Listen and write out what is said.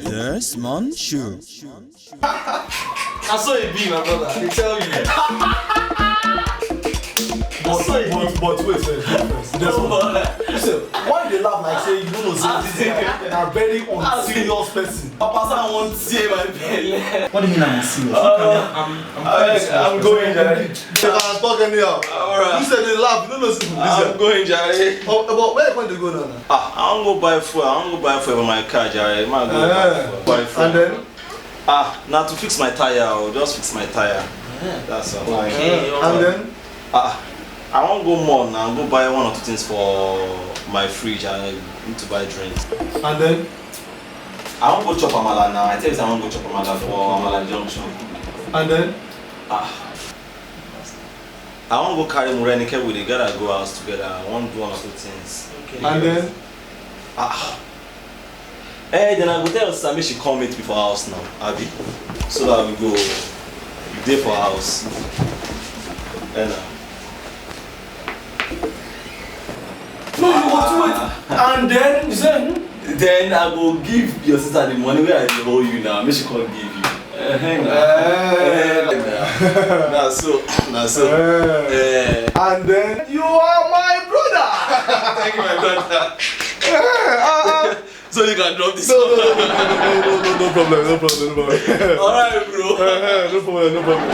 Desmond Show. I saw it be my brother. I tell you. But wait first. Listen, why they laugh like say you don't know say this are very unserious person? Papa say I want to see my belly. What do you mean I'm serious? I'm going, Jare. You can talk anyhow. Alright. You said they laugh, you don't know this. I'm going, Jare. But where you going to go now? I want to go buy fuel. I want to go buy fuel for my car, Jare. I want to go buy fuel. And then? Now to fix my tire, I'll just fix my tire. That's all. Okay. And then? I want to go more now, go buy one or two things for my fridge. I need to buy drinks. And then? I want to go chop amala now. I tell you I want to go chop amala for Amala Junction. And then? I want to go carry Murenike with the guy that go out together. I want to do one or two things. Okay. And then? Then I go tell Sammy she come meet me for house now, Abby. So that we go there for house. No, you want to wait. And then you say? Then I go give your sister the money where I owe you now. Make she come give you. Now so. And then you are my brother. Thank you, my brother. So you can drop this. No problem. Alright, bro. No problem.